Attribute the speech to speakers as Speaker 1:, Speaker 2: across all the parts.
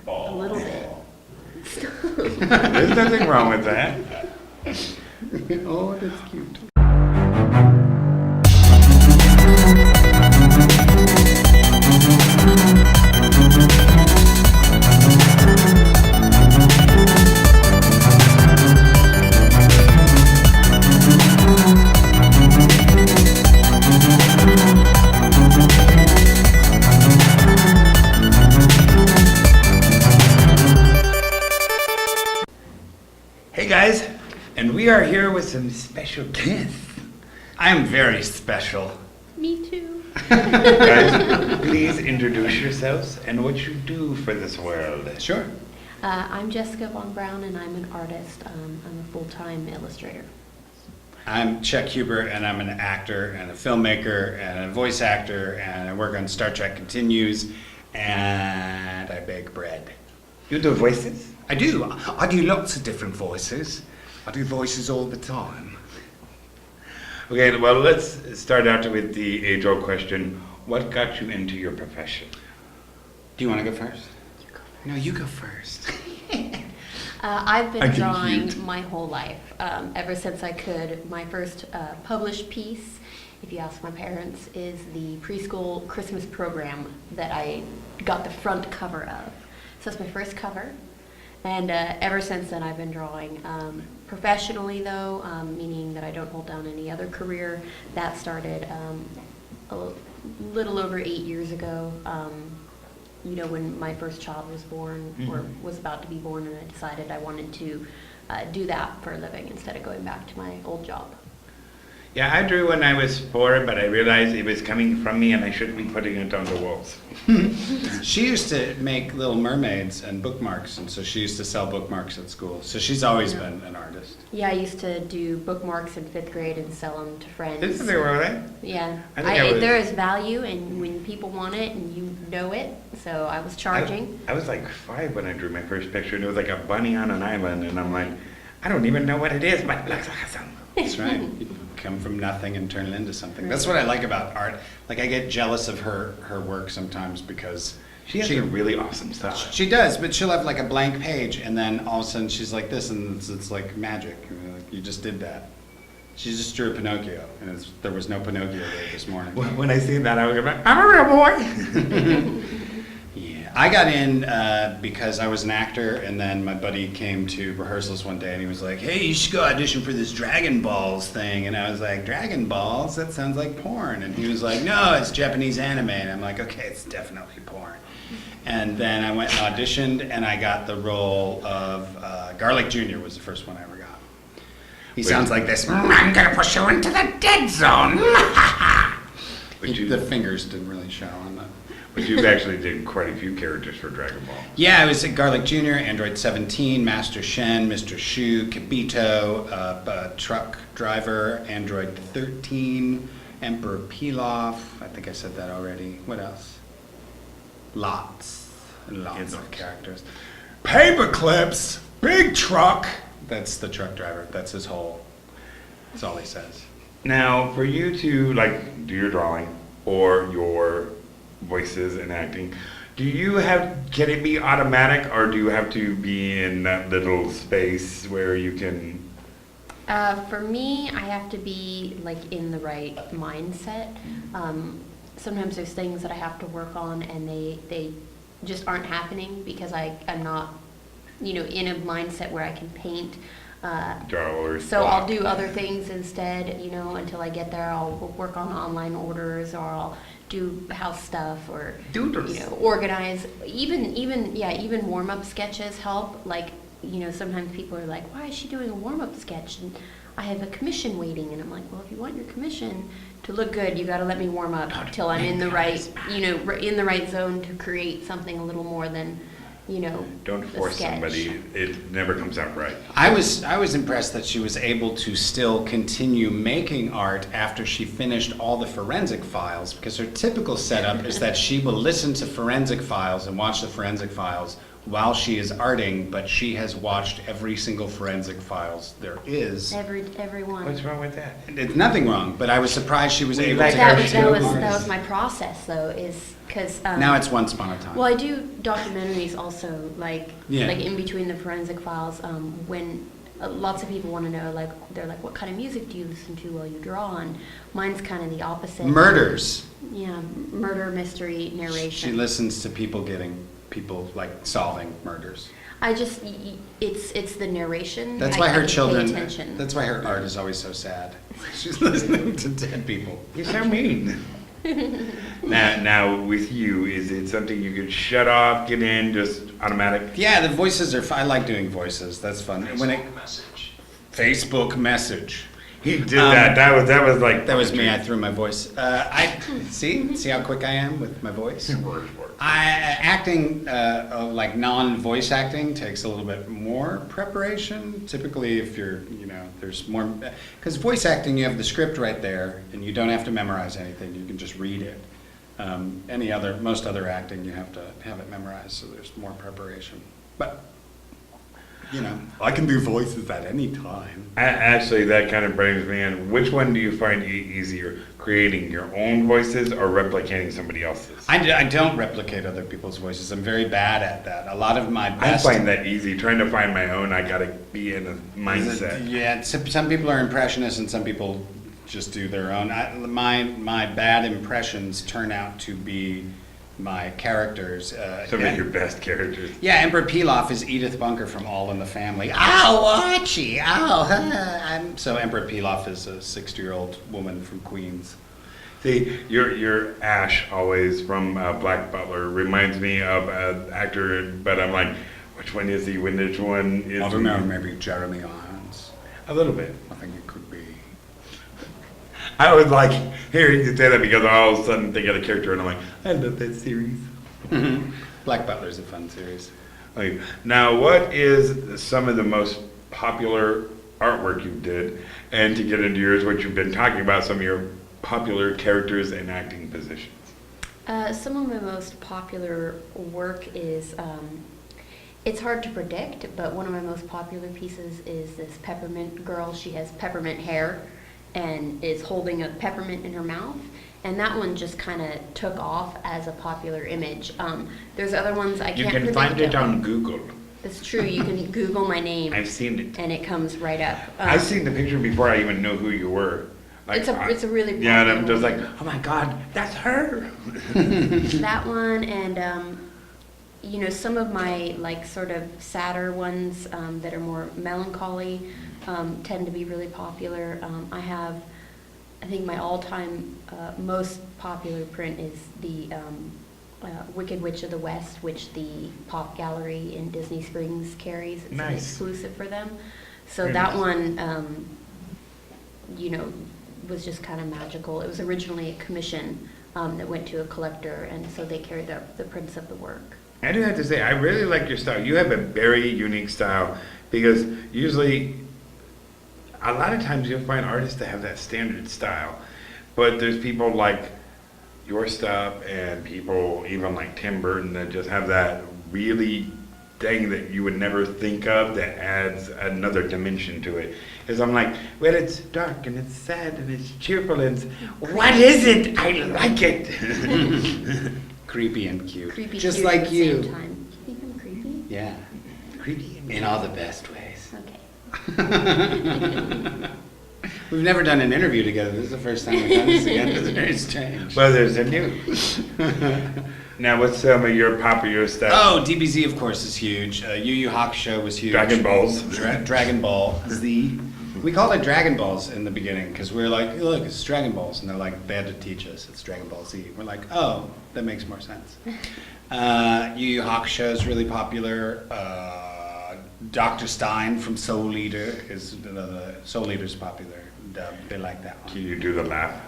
Speaker 1: A little bit.
Speaker 2: There's nothing wrong with that.
Speaker 3: Oh, that's cute.
Speaker 2: Hey guys, and we are here with some special guests. I'm very special.
Speaker 1: Me too.
Speaker 2: Guys, please introduce yourselves and what you do for this world.
Speaker 3: Sure.
Speaker 1: I'm Jessica von Braun, and I'm an artist. I'm a full-time illustrator.
Speaker 3: I'm Chuck Hubert, and I'm an actor and a filmmaker and a voice actor, and I work on Star Trek Continues, and I bake bread.
Speaker 2: You do voices?
Speaker 3: I do. I do lots of different voices. I do voices all the time.
Speaker 2: Okay, well, let's start out with the age-old question. What got you into your profession?
Speaker 3: Do you want to go first? No, you go first.
Speaker 1: I've been
Speaker 2: I can
Speaker 1: drawing
Speaker 2: cute.
Speaker 1: my whole life, ever since I could. My first published piece, if you ask my parents, is the preschool Christmas program that I got the front cover of. So it's my first cover. And ever since then, I've been drawing. Professionally, though, meaning that I don't hold down any other career, that started a little over 8 years ago. When my first child was born, or was about to be born, and I decided I wanted to do that for a living instead of going back to my old job.
Speaker 2: Yeah, I drew when I was 4, but I realized it was coming from me and I shouldn't be putting it on the walls.
Speaker 3: She used to make little mermaids and bookmarks, and so she used to sell bookmarks at school. So she's always been an artist.
Speaker 1: Yeah, I used to do bookmarks in 5th grade and sell them to friends.
Speaker 2: Isn't there right?
Speaker 1: Yeah,
Speaker 2: I think I was-
Speaker 1: there is value, and when people want it and you know it, so I was charging.
Speaker 2: I was like 5 when I drew my first picture, and it was like a bunny on an island, and I'm like, I don't even know what it is, but it looks awesome.
Speaker 3: That's right. You come from nothing and turn it into something. That's what I like about art. Like, I get jealous of her work sometimes because
Speaker 2: She has a really awesome style.
Speaker 3: she does, but she'll have like a blank page, and then all of a sudden she's like this, and it's like magic. Like, you just did that. She just drew Pinocchio, and there was no Pinocchio there this morning.
Speaker 2: When I see that, I was like, I'm a real boy.
Speaker 3: Yeah, I got in because I was an actor, and then my buddy came to rehearsals one day, and he was like, "Hey, you should go audition for this Dragon Balls thing." And I was like, "Dragon Balls? That sounds like porn." And he was like, "No, it's Japanese anime." And I'm like, "Okay, it's definitely porn." And then I went and auditioned, and I got the role of Garlic Jr. was the first one I ever got. He sounds like this. I'm gonna push you into the dead zone. The fingers didn't really show on that.
Speaker 2: But you've actually did quite a few characters for Dragon Ball.
Speaker 3: Yeah, I was at Garlic Jr., Android 17, Master Shen, Mr. Shu, Kibito, Truck Driver, Android 13, Emperor Pilaf. I think I said that already. What else? Lots and lots of characters. Paper Clips, Big Truck. That's the truck driver. That's his whole. That's all he says.
Speaker 2: Now, for you to like do your drawing or your voices and acting, can it be automatic, or do you have to be in that little space where you can?
Speaker 1: For me, I have to be like in the right mindset. Sometimes there's things that I have to work on, and they just aren't happening because I'm not, in a mindset where I can paint. So I'll do other things instead, until I get there. I'll work on online orders, or I'll do house stuff, or organize. Even warm-up sketches help. Like, sometimes people are like, "Why is she doing a warm-up sketch?" And I have a commission waiting, and I'm like, "Well, if you want your commission to look good, you got to let me warm up till I'm in the right, in the right zone to create something a little more than."
Speaker 2: Don't force somebody. It never comes out right.
Speaker 3: I was impressed that she was able to still continue making art after she finished all the forensic files, because her typical setup is that she will listen to forensic files and watch the forensic files while she is arting, but she has watched every single forensic files there is.
Speaker 1: Everyone.
Speaker 2: What's wrong with that?
Speaker 3: It's nothing wrong, but I was surprised she was able
Speaker 2: like
Speaker 3: to.
Speaker 2: her
Speaker 1: That was my process though, is because
Speaker 3: Now it's Once Upon a Time.
Speaker 1: well, I do documentaries also, like
Speaker 3: Yeah.
Speaker 1: like in between the forensic files, when lots of people want to know, like they're like, what kind of music do you listen to while you draw? And mine's kind of the opposite.
Speaker 3: Murders.
Speaker 1: Yeah, murder mystery
Speaker 3: She
Speaker 1: narration.
Speaker 3: listens to people like solving murders.
Speaker 1: I just it's the narration.
Speaker 3: That's
Speaker 1: I-
Speaker 3: why
Speaker 1: I
Speaker 3: her
Speaker 1: can pay
Speaker 3: children.
Speaker 1: attention.
Speaker 3: That's why her art is always so sad. She's listening to dead people.
Speaker 2: You're so mean. Now, with you, is it something you could shut off, get in, just automatic?
Speaker 3: Yeah, the voices are. I like doing voices. That's fun. When it
Speaker 4: message.
Speaker 3: Facebook message.
Speaker 2: He did that. That was like.
Speaker 3: That was me. I threw my voice. I see how quick I am with my voice. Acting like non-voice acting takes a little bit more preparation. Typically, if you're there's more because voice acting you have the script right there and you don't have to memorize anything. You can just read it. Most other acting you have to have it memorized, so there's more preparation. But I can do voices at any time.
Speaker 2: Actually, that kind of brings me in. Which one do you find easier, creating your own voices or replicating somebody else's?
Speaker 3: I don't replicate other people's voices. I'm very bad at that. A lot of my best.
Speaker 2: I find that easy. Trying to find my own, I gotta be in a mindset.
Speaker 3: Yeah, some people are impressionists and some people just do their own. My bad impressions turn out to be my characters.
Speaker 2: Some of your best characters.
Speaker 3: Yeah, Emperor Pilaf is Edith Bunker from All in the Family. Ow, Archie! Ow! So Emperor Pilaf is a 60-year-old woman from Queens.
Speaker 2: See, your Ash always from Black Butler reminds me of an actor, but I'm like, which one is he? Which one is
Speaker 3: I
Speaker 2: he?
Speaker 3: don't know, maybe Jeremy Irons.
Speaker 2: A little bit.
Speaker 3: I think it could be.
Speaker 2: I was like hearing you say that because I all of a sudden think of the character and I'm like, I love that series.
Speaker 3: Black Butler's a fun series.
Speaker 2: Okay. Now, what is some of the most popular artwork you did? And to get into yours, what you've been talking about, some of your popular characters and acting positions.
Speaker 1: Some of my most popular work is, it's hard to predict, but one of my most popular pieces is this peppermint girl. She has peppermint hair and is holding a peppermint in her mouth. And that one just kind of took off as a popular image. There's other ones I can't predict.
Speaker 2: You can find it on Google.
Speaker 1: It's true, you can Google my name.
Speaker 2: I've seen it.
Speaker 1: And it comes right up.
Speaker 2: I've seen the picture before I even know who you were. Like,
Speaker 1: It's a really
Speaker 2: yeah, and I'm
Speaker 1: popular
Speaker 2: just like,
Speaker 1: one.
Speaker 2: oh my God, that's her.
Speaker 1: That one and some of my like sort of sadder ones that are more melancholy tend to be really popular. I think my all-time most popular print is the Wicked Witch of the West, which the Pop Gallery in Disney Springs carries. It's an
Speaker 2: Nice.
Speaker 1: exclusive for them. So
Speaker 2: Very
Speaker 1: that
Speaker 2: nice.
Speaker 1: one, was just kind of magical. It was originally a commission that went to a collector, and so they carried the prints of the work.
Speaker 2: I do have to say, I really like your style. You have a very unique style because usually, a lot of times you'll find artists that have that standard style, but there's people like your stuff and people even like Tim Burton that just have that really thing that you would never think of that adds another dimension to it. Because I'm like, well, it's dark and it's sad and it's cheerful and what is it? I like it.
Speaker 3: Creepy and cute.
Speaker 1: Creepy,
Speaker 3: Just
Speaker 1: cute
Speaker 3: like
Speaker 1: at the
Speaker 3: you.
Speaker 1: same time. Do you think I'm creepy?
Speaker 3: Yeah.
Speaker 2: Creepy and
Speaker 3: In all the best ways.
Speaker 1: Okay.
Speaker 3: We've never done an interview together. This is the first time we've done this together. It's very strange.
Speaker 2: well, there's a new. Now, what's some of your popular stuff?
Speaker 3: Oh, DBZ, of course, is huge. Yu Yu Hakusho was huge.
Speaker 2: Dragon Balls.
Speaker 3: Dragon Ball Z. We called it Dragon Balls in the beginning because we were like, look, it's Dragon Balls. And they're like, they had to teach us it's Dragon Ball Z. We're like, oh, that makes more sense. Yu Yu Hakusho is really popular. Dr. Stein from Soul Eater is Soul Eater's popular. They like that one.
Speaker 2: Can you do the laugh?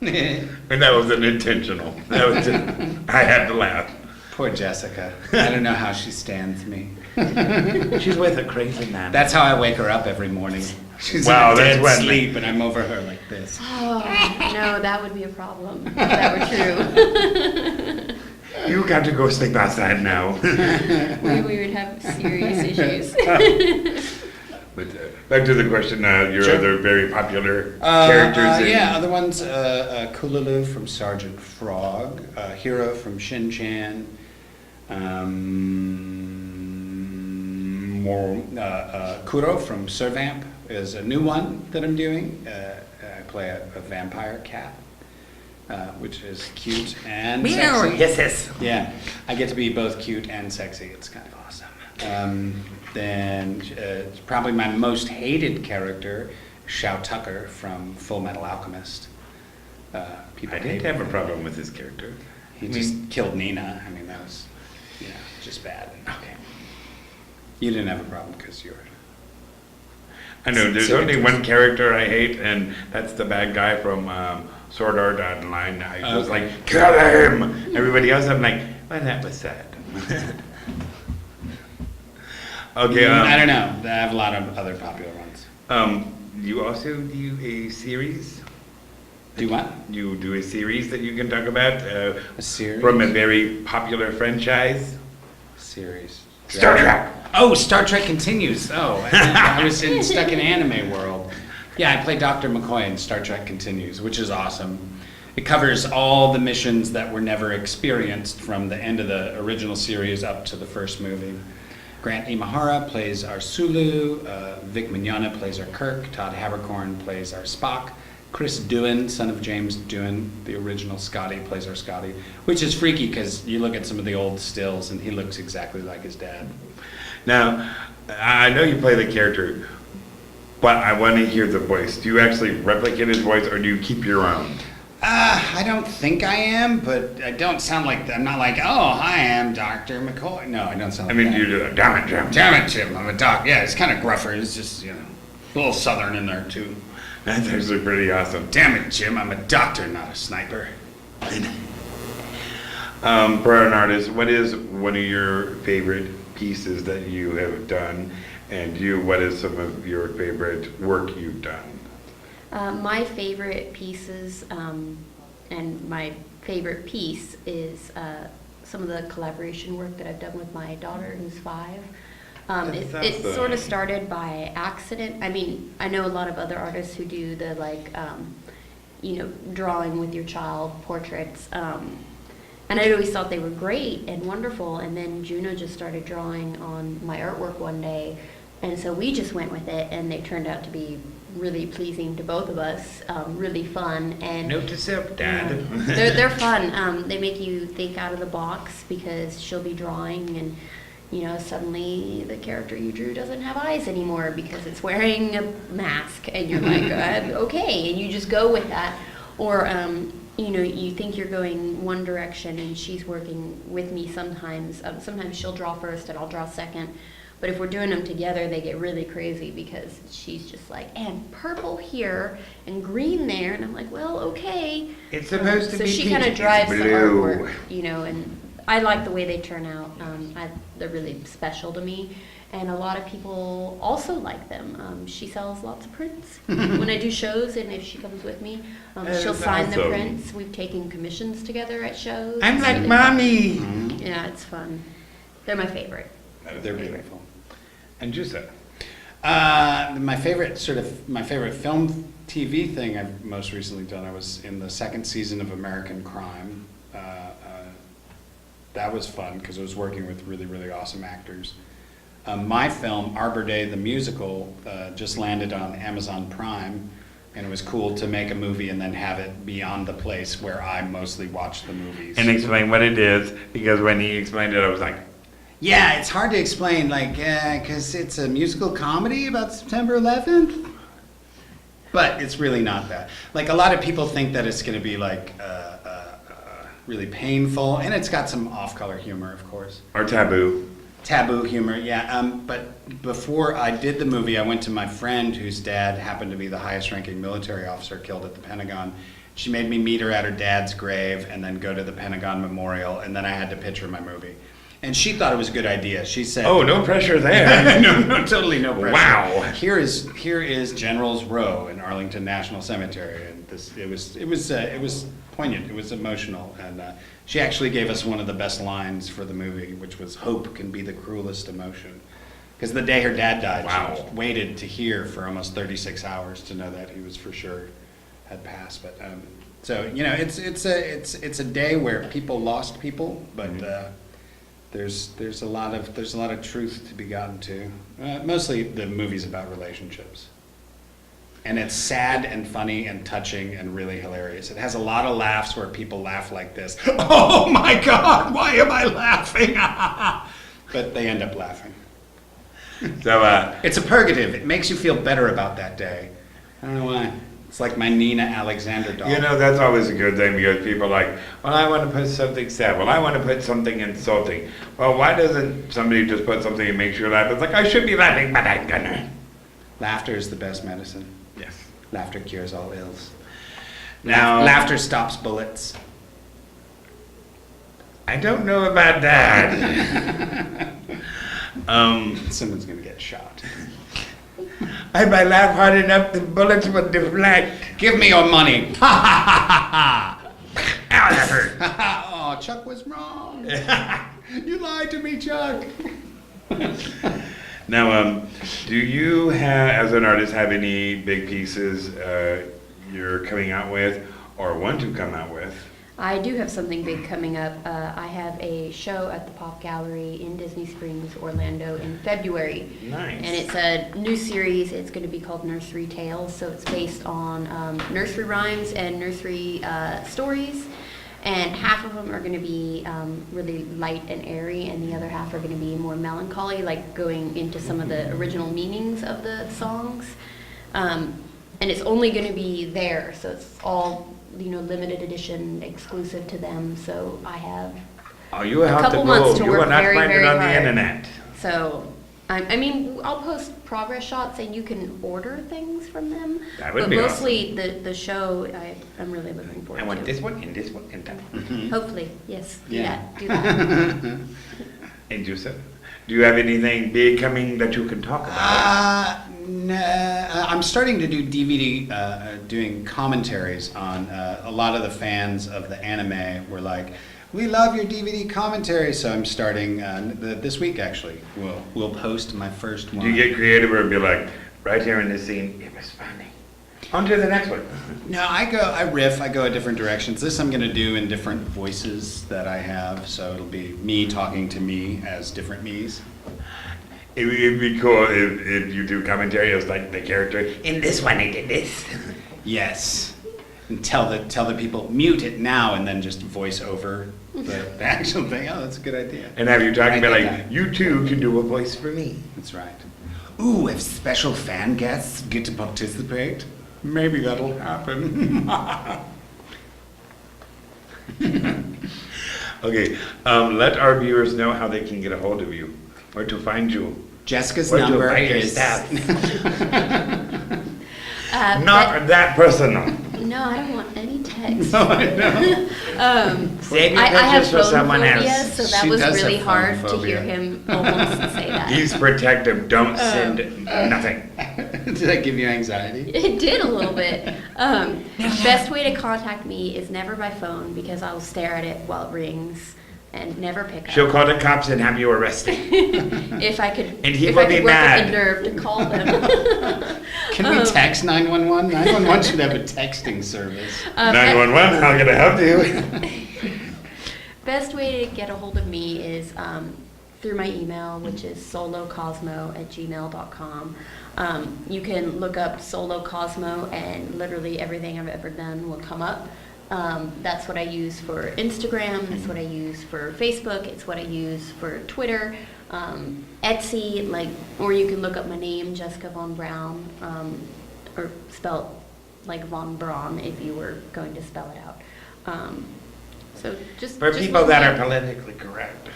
Speaker 2: And that wasn't intentional. That was just, I had to laugh.
Speaker 3: Poor Jessica. I don't know how she stands me.
Speaker 2: She's with a crazy man.
Speaker 3: That's how I wake her up every morning. She's
Speaker 2: Wow,
Speaker 3: in a dead
Speaker 2: that's when-
Speaker 3: sleep, and I'm over her like this.
Speaker 1: Oh, no, that would be a problem if that were true.
Speaker 2: You got to go sleep outside now.
Speaker 1: We would have serious issues.
Speaker 2: But back to the question, your
Speaker 3: Sure.
Speaker 2: other very popular characters. in-
Speaker 3: Yeah, other ones, Kululu from Sergeant Frog, Hiro from Shin-Chan, Kuro from Servamp is a new one that I'm doing. I play a vampire cat, which is cute and
Speaker 2: Meow,
Speaker 3: sexy.
Speaker 2: hisses.
Speaker 3: Yeah, I get to be both cute and sexy. It's kind of awesome. Then probably my most hated character, Shao Tucker from Fullmetal Alchemist. People
Speaker 2: I didn't
Speaker 3: hate
Speaker 2: have a
Speaker 3: him.
Speaker 2: problem with this character.
Speaker 3: He just killed Nina. I mean, that was, just bad. Okay. You didn't have a problem because you're.
Speaker 2: I know, there's
Speaker 3: Sick
Speaker 2: only
Speaker 3: interest.
Speaker 2: one character I hate, and that's the bad guy from Sword Art Online. I was
Speaker 3: Okay.
Speaker 2: like, kill him! Everybody else, I'm like, well, that was sad. Okay,
Speaker 3: I don't know. I have a lot of other popular ones.
Speaker 2: you also do a series?
Speaker 3: Do what?
Speaker 2: You do a series that you can talk about
Speaker 3: A series?
Speaker 2: from a very popular franchise?
Speaker 3: Series.
Speaker 2: Star Trek!
Speaker 3: Oh, Star Trek Continues. Oh, I was stuck in anime world. Yeah, I play Doctor McCoy in Star Trek Continues, which is awesome. It covers all the missions that were never experienced from the end of the original series up to the first movie. Grant Imahara plays our Sulu, Vic Mignogna plays our Kirk, Todd Habercorn plays our Spock, Chris Doohan, son of James Doohan, the original Scotty, plays our Scotty, which is freaky because you look at some of the old stills and he looks exactly like his dad.
Speaker 2: Now, I know you play the character, but I want to hear the voice. Do you actually replicate his voice, or do you keep your own?
Speaker 3: I don't think I am, but I don't sound like, I'm not like, oh, hi, I'm Dr. McCoy. No, I don't sound
Speaker 2: I
Speaker 3: like
Speaker 2: mean,
Speaker 3: that.
Speaker 2: you do that. Damn it, Jim.
Speaker 3: Damn it, Jim, I'm a doc. Yeah, it's kind of gruffer. It's just, a little southern in there, too.
Speaker 2: That's actually pretty awesome.
Speaker 3: Damn it, Jim, I'm a doctor, not a sniper.
Speaker 2: For an artist, what is one of your favorite pieces that you have done, and what is some of your favorite work you've done?
Speaker 1: My favorite pieces, and my favorite piece is some of the collaboration work that I've done with my daughter, who's 5. It
Speaker 2: That's
Speaker 1: sort of
Speaker 2: awesome.
Speaker 1: started by accident. I mean, I know a lot of other artists who do the drawing with your child portraits. And I always thought they were great and wonderful. And then Juno just started drawing on my artwork one day. And so we just went with it, and they turned out to be really pleasing to both of us, really fun. And
Speaker 2: Note to self, Dad.
Speaker 1: they're fun. They make you think out of the box because she'll be drawing and, suddenly the character you drew doesn't have eyes anymore because it's wearing a mask, and you're like, okay, and you just go with that. Or, you think you're going one direction, and she's working with me sometimes. Sometimes she'll draw first and I'll draw second. But if we're doing them together, they get really crazy because she's just like, and purple here and green there. And I'm like, well, okay.
Speaker 2: It's supposed to
Speaker 1: So
Speaker 2: be
Speaker 1: she kind
Speaker 2: peachy.
Speaker 1: of drives
Speaker 2: It's
Speaker 1: the
Speaker 2: blue.
Speaker 1: artwork, and I like the way they turn out. They're really special to me. And a lot of people also like them. She sells lots of prints when I do shows, and if she comes with me,
Speaker 2: That
Speaker 1: she'll
Speaker 2: is
Speaker 1: sign the
Speaker 2: awesome.
Speaker 1: prints. We've taken commissions together at shows.
Speaker 2: I'm
Speaker 1: It's
Speaker 2: like
Speaker 1: really
Speaker 2: mommy.
Speaker 1: fun. Yeah, it's fun. They're my favorite.
Speaker 3: They're beautiful.
Speaker 2: And Jusa.
Speaker 3: My favorite film TV thing I've most recently done, I was in the 2nd season of American Crime. That was fun because I was working with really, really awesome actors. My film, Arbor Day the Musical, just landed on Amazon Prime, and it was cool to make a movie and then have it be on the place where I mostly watch the movies.
Speaker 2: And explain what it is, because when he explained it, I was like,
Speaker 3: Yeah, it's hard to explain, because it's a musical comedy about September 11th. But it's really not that. Like, a lot of people think that it's going to be, really painful, and it's got some off-color humor, of course.
Speaker 2: or taboo.
Speaker 3: Taboo humor, yeah. But before I did the movie, I went to my friend whose dad happened to be the highest-ranking military officer killed at the Pentagon. She made me meet her at her dad's grave and then go to the Pentagon Memorial, and then I had to pitch her my movie. And she thought it was a good idea. She said,
Speaker 2: Oh, no pressure there.
Speaker 3: no, totally no pressure.
Speaker 2: Wow.
Speaker 3: Here is General's Row in Arlington National Cemetery, and it was poignant. It was emotional, and she actually gave us one of the best lines for the movie, which was "Hope can be the cruelest emotion," because the day her dad died,
Speaker 2: Wow.
Speaker 3: she waited to hear for almost 36 hours to know that he was for sure had passed. But so it's a day where people lost people, but. There's a lot of truth to be gotten to. Mostly the movie's about relationships, and it's sad and funny and touching and really hilarious. It has a lot of laughs where people laugh like this. Oh my God! Why am I laughing? But they end up laughing.
Speaker 2: So,
Speaker 3: It's a purgative. It makes you feel better about that day. I don't know why. It's like my Nina Alexander doll.
Speaker 2: you know, that's always a good thing because people are like, well, I want to put something sad. Well, I want to put something insulting. Well, why doesn't somebody just put something that makes you laugh? It's like, I should be laughing, but I'm gonna.
Speaker 3: Laughter is the best medicine.
Speaker 2: Yes.
Speaker 3: Laughter cures all ills.
Speaker 2: Now,
Speaker 3: Laughter stops bullets.
Speaker 2: I don't know about that.
Speaker 3: Someone's gonna get shot.
Speaker 2: If I laugh hard enough, the bullets will deflect.
Speaker 3: Give me your money.
Speaker 2: Ow, that hurt.
Speaker 3: Oh, Chuck was wrong. You lied to me, Chuck.
Speaker 2: Now, do you have, as an artist, have any big pieces you're coming out with or want to come out with?
Speaker 1: I do have something big coming up. I have a show at the Pop Gallery in Disney Springs, Orlando in February.
Speaker 2: Nice.
Speaker 1: And it's a new series. It's going to be called Nursery Tales. So it's based on nursery rhymes and nursery stories. And half of them are going to be really light and airy, and the other half are going to be more melancholy, like going into some of the original meanings of the songs. And it's only going to be there, so it's all limited edition, exclusive to them. So I have
Speaker 2: Oh, you will have to
Speaker 1: couple
Speaker 2: go.
Speaker 1: months to
Speaker 2: You will
Speaker 1: work
Speaker 2: not
Speaker 1: very,
Speaker 2: find it
Speaker 1: very
Speaker 2: on the
Speaker 1: hard.
Speaker 2: internet.
Speaker 1: So, I mean, I'll post progress shots and you can order things from them.
Speaker 2: That would
Speaker 1: but
Speaker 2: be
Speaker 1: mostly the show, I'm really looking forward
Speaker 2: I
Speaker 1: to.
Speaker 2: want this one and this one and that one.
Speaker 1: Hopefully, yes.
Speaker 3: Yeah.
Speaker 1: Do that.
Speaker 2: And Joseph, do you have anything big coming that you can talk about?
Speaker 3: I'm starting to do DVD, doing commentaries on a lot of the fans of the anime were like, we love your DVD commentary. So I'm starting this week, actually. We'll post my first one.
Speaker 2: Do you get creative or be like, right here in this scene, it was funny. On to the next one.
Speaker 3: No, I riff, I go a different directions. This I'm gonna do in different voices that I have, so it'll be me talking to me as different me's.
Speaker 2: It'd be cool if you do commentary as like the character. In this one, I did this.
Speaker 3: Yes. And tell the people, mute it now, and then just voice over the actual thing. Oh, that's a good idea.
Speaker 2: And have you talking about
Speaker 3: Write
Speaker 2: like,
Speaker 3: that down.
Speaker 2: you too can do a voice for me.
Speaker 3: That's right. Ooh, if special fan guests get to participate, maybe that'll happen.
Speaker 2: Okay, let our viewers know how they can get a hold of you, where to find you.
Speaker 3: Jessica's
Speaker 2: Where to
Speaker 3: number
Speaker 2: buy your
Speaker 3: is...
Speaker 2: stuff.
Speaker 1: But-
Speaker 2: Not that personal.
Speaker 1: no, I don't want any text.
Speaker 3: No, I know.
Speaker 2: Save your
Speaker 1: I have
Speaker 2: pictures for
Speaker 1: phone
Speaker 2: someone
Speaker 1: phobia,
Speaker 2: else.
Speaker 1: so that
Speaker 3: She
Speaker 1: was
Speaker 3: does
Speaker 1: really
Speaker 3: have phone
Speaker 1: hard to
Speaker 3: phobia.
Speaker 1: hear him almost say that.
Speaker 2: He's protective. Don't send nothing.
Speaker 3: Did I give you anxiety?
Speaker 1: It did a little bit. Best way to contact me is never by phone because I'll stare at it while it rings and never pick up.
Speaker 2: She'll call the cops and have you arrested.
Speaker 1: If I could,
Speaker 2: And he
Speaker 1: if
Speaker 2: will
Speaker 1: I
Speaker 2: be
Speaker 1: could work
Speaker 2: mad.
Speaker 1: up the nerve to call them.
Speaker 3: Can we text 911? 911 should have a texting service.
Speaker 2: 911, how can I help you?
Speaker 1: Best way to get a hold of me is through my email, which is solocosmo@gmail.com. You can look up Solo Cosmo and literally everything I've ever done will come up. That's what I use for Instagram, that's what I use for Facebook, it's what I use for Twitter, Etsy, or you can look up my name, Jessica von Braun, or spelled like Von Braun if you were going to spell it out. So just
Speaker 2: For
Speaker 1: just
Speaker 2: people
Speaker 1: look
Speaker 2: that
Speaker 1: me
Speaker 2: are
Speaker 1: up.
Speaker 2: politically correct,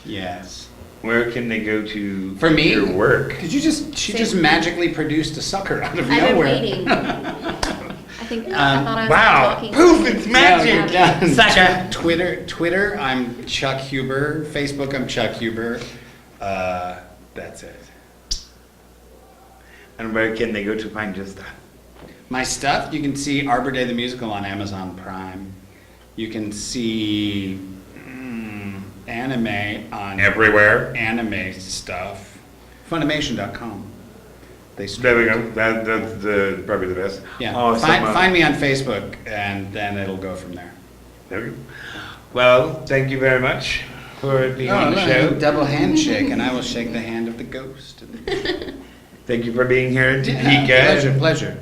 Speaker 3: Yes.
Speaker 2: where can they go to
Speaker 3: For me?
Speaker 2: your work?
Speaker 3: She just magically produced a sucker out of
Speaker 1: I've been
Speaker 3: nowhere.
Speaker 1: waiting. I think I thought I was
Speaker 2: Wow!
Speaker 1: talking.
Speaker 2: Poof! It's magic.
Speaker 3: No, you're done.
Speaker 2: Sucker.
Speaker 3: Twitter, I'm Chuck Huber. Facebook, I'm Chuck Huber. That's it.
Speaker 2: And where can they go to find your stuff?
Speaker 3: My stuff, you can see Arbor Day the Musical on Amazon Prime. You can see anime on
Speaker 2: Everywhere.
Speaker 3: anime stuff. Funimation.com. They
Speaker 2: There we go. That's probably the best.
Speaker 3: Yeah.
Speaker 2: Oh,
Speaker 3: Find me on Facebook, and then it'll go from there.
Speaker 2: There we go. Well, thank you very much for being on the show.
Speaker 3: Double handshake, and I will shake the hand of the ghost.
Speaker 2: Thank you for being here, Topeka.
Speaker 3: Pleasure.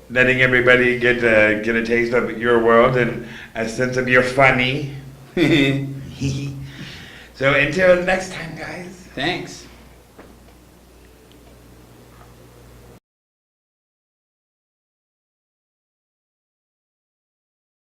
Speaker 2: Letting everybody get a taste of your world and a sense of your funny. So until next time, guys.
Speaker 3: Thanks.